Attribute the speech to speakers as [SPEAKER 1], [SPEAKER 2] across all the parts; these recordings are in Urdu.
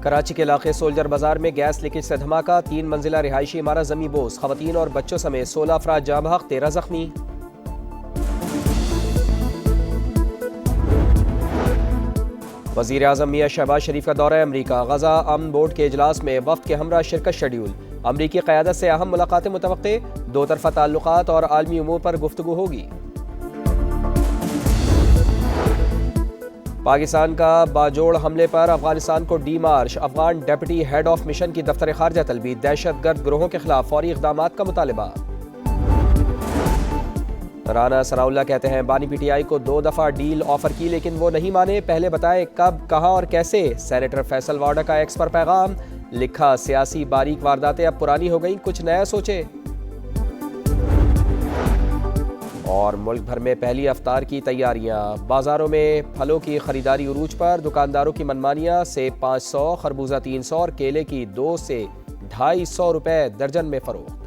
[SPEAKER 1] کراچی کے علاقے سولجر بازار میں گیس لیکیج سے دھماکہ، 3 منزلہ رہائشی عمارت زمیں بوس، خواتین اور بچوں سمیت 16 افراد جاں بحق، 13 زخمی۔ وزیر اعظم میاں شہباز شریف کا دورہ امریکہ، غزہ امن بورڈ کے اجلاس میں وفد کے ہمراہ شرکت شیڈول، امریکی قیادت سے اہم ملاقاتیں متوقع، دو طرفہ تعلقات اور عالمی امور پر گفتگو ہوگی۔ پاکستان کا باجوڑ حملے پر افغانستان کو demarche, Afghan deputy head of mission کی دفتر خارجہ طلبی، دہشت گرد گروہوں کے خلاف فوری اقدامات کا مطالبہ۔ رانا ثناءاللہ کہتے ہیں بانی پی ٹی آئی کو 2 دفعہ ڈیل آفر کی لیکن وہ نہیں مانے، پہلے بتائیں کب، کہاں اور کیسے۔ سینیٹر فیصل واڈا کا ایکس پر پیغام، لکھا سیاسی باریک وارداتیں اب پرانی ہو گئیں، کچھ نیا سوچے۔ اور ملک بھر میں پہلی افطار کی تیاریاں، بازاروں میں پھلوں کی خریداری عروج پر، دکانداروں کی منمانیاں، سیب 500، خربوزہ 300 اور کیلے کی 200 سے 250 روپے درجن میں فروخت۔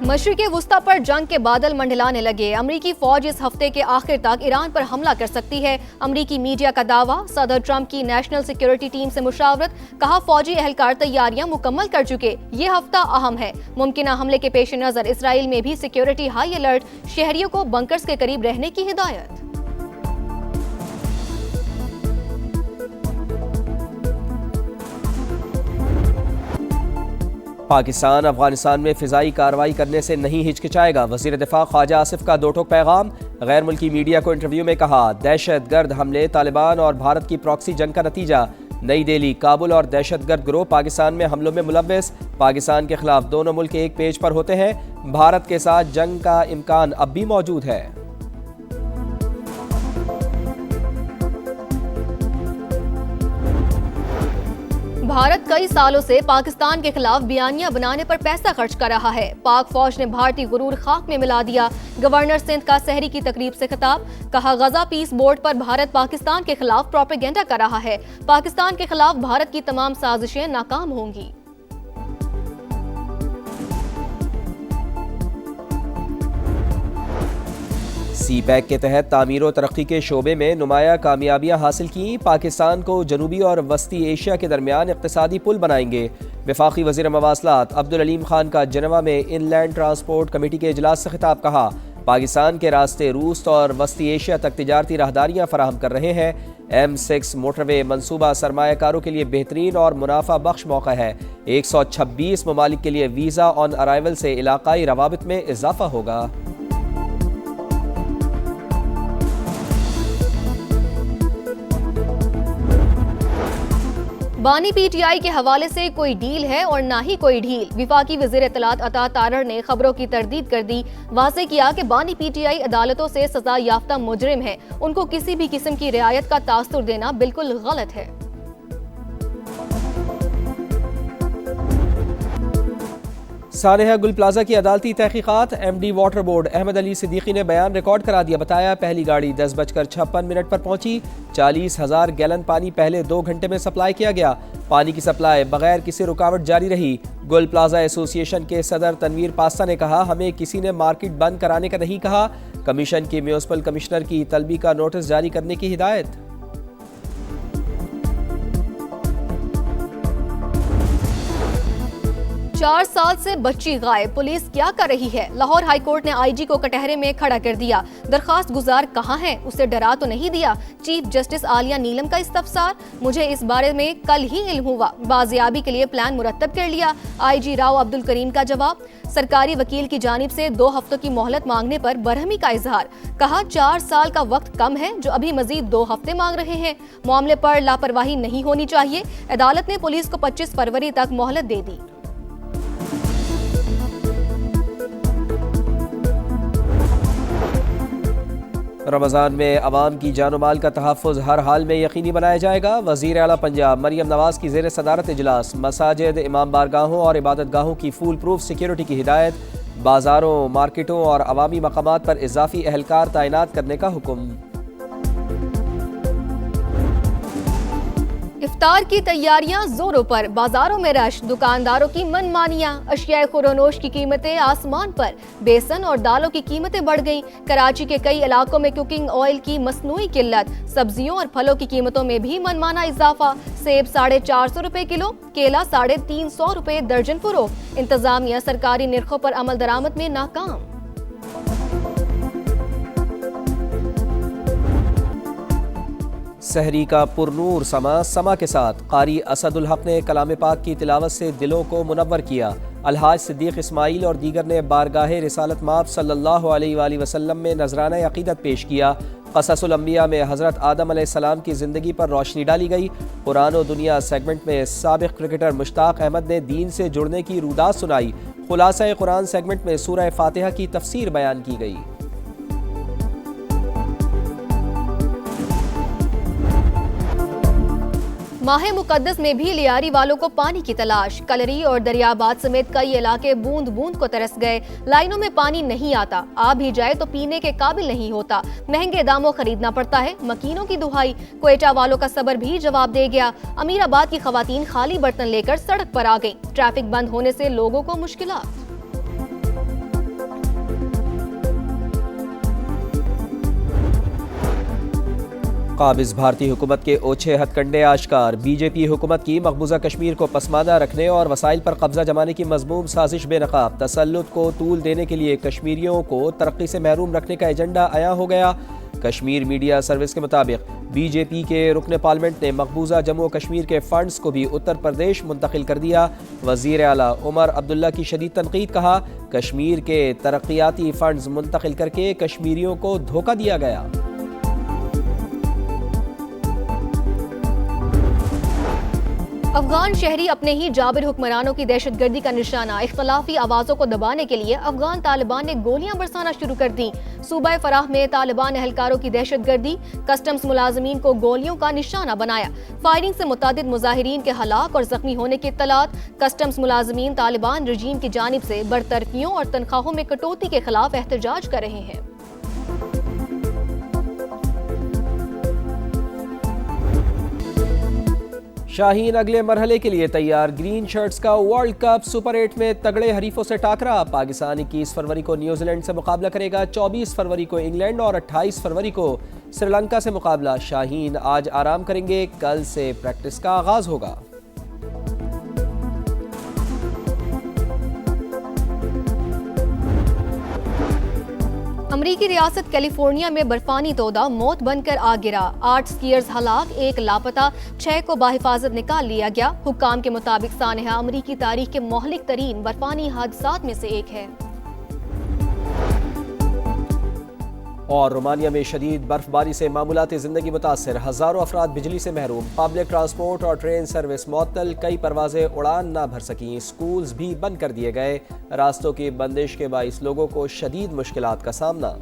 [SPEAKER 2] مشرق وسطی پر جنگ کے بادل منڈلانے لگے، امریکی فوج اس ہفتے کے آخر تک ایران پر حملہ کر سکتی ہے، امریکی میڈیا کا دعویٰ، صدر ٹرمپ کی نیشنل سیکیورٹی ٹیم سے مشاورت، کہا فوجی اہلکار تیاریاں مکمل کر چکے، یہ ہفتہ اہم ہے، ممکنہ حملے کے پیش نظر اسرائیل میں بھی سیکیورٹی ہائی الرٹ، شہریوں کو بنکرز کے قریب رہنے کی ہدایت۔
[SPEAKER 1] پاکستان افغانستان میں فضائی کارروائی کرنے سے نہیں ہچکچائے گا، وزیر دفاع خواجہ آصف کا 2 ٹوک پیغام، غیر ملکی میڈیا کو انٹرویو میں کہا دہشت گرد حملے طالبان اور بھارت کی پراکسی جنگ کا نتیجہ، نئی دہلی، کابل اور دہشت گرد گروہ پاکستان میں حملوں میں ملوث، پاکستان کے خلاف دونوں ملک ایک پیج پر ہوتے ہیں، بھارت کے ساتھ جنگ کا امکان اب بھی موجود ہے۔
[SPEAKER 2] بھارت کئی سالوں سے پاکستان کے خلاف بیانیہ بنانے پر پیسہ خرچ کر رہا ہے، پاک فوج نے بھارتی غرور خاک میں ملا دیا، گورنر سندھ کا سحری کی تقریب سے خطاب، کہا غزہ پیس بورڈ پر بھارت پاکستان کے خلاف پروپیگنڈا کر رہا ہے، پاکستان کے خلاف بھارت کی تمام سازشیں ناکام ہوں گی۔
[SPEAKER 1] سی پیک کے تحت تعمیر و ترقی کے شعبے میں نمایاں کامیابیاں حاصل کیں، پاکستان کو جنوبی اور وسطی ایشیا کے درمیان اقتصادی پل بنائیں گے، وفاقی وزیر مواصلات عبدالعلیم خان کا جنیوا میں ان لینڈ ٹرانسپورٹ کمیٹی کے اجلاس سے خطاب، کہا پاکستان کے راستے روس اور وسطی ایشیا تک تجارتی راہداریاں فراہم کر رہے ہیں، M6 موٹر وے منصوبہ سرمایہ کاروں کے لیے بہترین اور منافع بخش موقع ہے، 126 ممالک کے لیے ویزا آن ارائیول سے علاقائی روابط میں اضافہ ہوگا۔
[SPEAKER 2] بانی پی ٹی آئی کے حوالے سے کوئی ڈیل ہے اور نہ ہی کوئی ڈھیل، وفاقی وزیر اطلاعات عطا تارڑ نے خبروں کی تردید کر دی، واضح کیا کہ بانی پی ٹی آئی عدالتوں سے سزا یافتہ مجرم ہے، ان کو کسی بھی قسم کی رعایت کا تاثر دینا بالکل غلط ہے۔
[SPEAKER 1] سانحہ گل پلازہ کی عدالتی تحقیقات، M D water board Ahmed Ali Siddiqui نے بیان ریکارڈ کرا دیا، بتایا پہلی گاڑی 10:56 پر پہنچی، 40,000 گیلن پانی پہلے 2 گھنٹے میں سپلائی کیا گیا، پانی کی سپلائی بغیر کسی رکاوٹ جاری رہی۔ گل پلازہ ایسوسی ایشن کے صدر تنویر پاستہ نے کہا ہمیں کسی نے مارکیٹ بند کرانے کا نہیں کہا، کمیشن کی میونسپل کمشنر کی طلبی کا نوٹس جاری کرنے کی ہدایت۔
[SPEAKER 2] 4 سال سے بچی غائب، پولیس کیا کر رہی ہے؟ لاہور ہائی کورٹ نے آئی جی کو کٹہرے میں کھڑا کر دیا، درخواست گزار کہاں ہے؟ اسے ڈرا تو نہیں دیا؟ چیف جسٹس عالیہ نیلم کا استفسار، مجھے اس بارے میں کل ہی علم ہوا، بازیابی کے لیے پلان مرتب کر لیا، آئی جی راؤ عبدالکریم کا جواب، سرکاری وکیل کی جانب سے 2 ہفتوں کی مہلت مانگنے پر برہمی کا اظہار، کہا 4 سال کا وقت کم ہے جو ابھی مزید 2 ہفتے مانگ رہے ہیں، معاملے پر لاپرواہی نہیں ہونی چاہیے، عدالت نے پولیس کو 25 فروری تک مہلت دے دی۔
[SPEAKER 1] رمضان میں عوام کی جان و مال کا تحفظ ہر حال میں یقینی بنایا جائے گا، وزیر اعلیٰ پنجاب مریم نواز کی زیر صدارت اجلاس، مساجد، امام بارگاہوں اور عبادت گاہوں کی فول پروف سیکیورٹی کی ہدایت، بازاروں، مارکیٹوں اور عوامی مقامات پر اضافی اہلکار تعینات کرنے کا حکم۔
[SPEAKER 2] افطار کی تیاریاں زوروں پر، بازاروں میں رش، دکانداروں کی من مانیاں، اشیاء خورونوش کی قیمتیں آسمان پر، بیسن اور دالوں کی قیمتیں بڑھ گئیں۔ کراچی کے کئی علاقوں میں کوکنگ آئل کی مصنوعی قلت، سبزیوں اور پھلوں کی قیمتوں میں بھی من مانا اضافہ۔ سیب 450 روپے کلو، کیلا 350 روپے درجن فروخت۔ انتظامیہ سرکاری نرخوں پر عمل درآمد میں ناکام۔
[SPEAKER 1] سحری کا پرنور سما کے ساتھ قاری اسد الحق نے کلام پاک کی تلاوت سے دلوں کو منور کیا۔ الحاج صدیق اسماعیل اور دیگر نے بارگاہ رسالت مآب صلی اللہ علیہ وآلہ وسلم میں نذرانہ عقیدت پیش کیا۔ قصص الانبیاء میں حضرت آدم علیہ السلام کی زندگی پر روشنی ڈالی گئی۔ قرآن و دنیا سیگمنٹ میں سابق کرکٹر مشتاق احمد نے دین سے جڑنے کی روداد سنائی۔ خلاصہ قرآن سیگمنٹ میں سورہ فاتحہ کی تفسیر بیان کی گئی۔
[SPEAKER 2] ماہ مقدس میں بھی لیاری والوں کو پانی کی تلاش۔ کلری اور دریاباد سمیت کئی علاقے بوند بوند کو ترس گئے۔ لائنوں میں پانی نہیں آتا، آ بھی جائے تو پینے کے قابل نہیں ہوتا۔ مہنگے داموں خریدنا پڑتا ہے۔ مکینوں کی دہائی۔ کوئٹہ والوں کا صبر بھی جواب دے گیا۔ امیر آباد کی خواتین خالی برتن لے کر سڑک پر آ گئیں۔ ٹریفک بند ہونے سے لوگوں کو مشکلات۔
[SPEAKER 1] قابض بھارتی حکومت کے اوچھے ہتھ کنڈے آشکار۔ بی جے پی حکومت کی مقبوضہ کشمیر کو پسماندہ رکھنے اور وسائل پر قبضہ جمانے کی مذموم سازش بے نقاب۔ تسلط کو طول دینے کے لیے کشمیریوں کو ترقی سے محروم رکھنے کا ایجنڈا عیاں ہو گیا۔ کشمیر میڈیا سروس کے مطابق بی جے پی کے رکن پارلیمنٹ نے مقبوضہ جموں و کشمیر کے فنڈز کو بھی اتر پردیش منتقل کر دیا۔ وزیر اعلیٰ عمر عبداللہ کی شدید تنقید، کہا کشمیر کے ترقیاتی فنڈز منتقل کر کے کشمیریوں کو دھوکہ دیا گیا۔
[SPEAKER 2] افغان شہری اپنے ہی جابر حکمرانوں کی دہشت گردی کا نشانہ۔ اختلافی آوازوں کو دبانے کے لیے افغان طالبان نے گولیاں برسانا شروع کر دیں۔ صوبہ فراہ میں طالبان اہلکاروں کی دہشت گردی، کسٹمز ملازمین کو گولیوں کا نشانہ بنایا۔ فائرنگ سے متعدد مظاہرین کے ہلاک اور زخمی ہونے کی اطلاعات۔ کسٹمز ملازمین طالبان رجیم کی جانب سے برطرفیوں اور تنخواہوں میں کٹوتی کے خلاف احتجاج کر رہے ہیں۔
[SPEAKER 1] شاہین اگلے مرحلے کے لیے تیار۔ گرین شرٹس کا ورلڈ کپ سپر 8 میں تگڑے حریفوں سے ٹاکرا۔ پاکستان 21 فروری کو نیوزی لینڈ سے مقابلہ کرے گا، 24 فروری کو انگلینڈ اور 28 فروری کو سری لنکا سے مقابلہ۔ شاہین آج آرام کریں گے، کل سے پریکٹس کا آغاز ہوگا۔
[SPEAKER 2] امریکی ریاست کیلیفورنیا میں برفانی تودہ موت بن کر آ گرا۔ 8 سکیئرز ہلاک، 1 لاپتہ، 6 کو بحفاظت نکال لیا گیا۔ حکام کے مطابق سانحہ امریکی تاریخ کے مہلک ترین برفانی حادثات میں سے ایک ہے۔
[SPEAKER 1] اور رومانیہ میں شدید برف باری سے معمولات زندگی متاثر، ہزاروں افراد بجلی سے محروم۔ پبلک ٹرانسپورٹ اور ٹرین سروس معطل، کئی پروازیں اڑان نہ بھر سکیں۔ سکولز بھی بند کر دیے گئے۔ راستوں کی بندش کے باعث لوگوں کو شدید مشکلات کا سامنا۔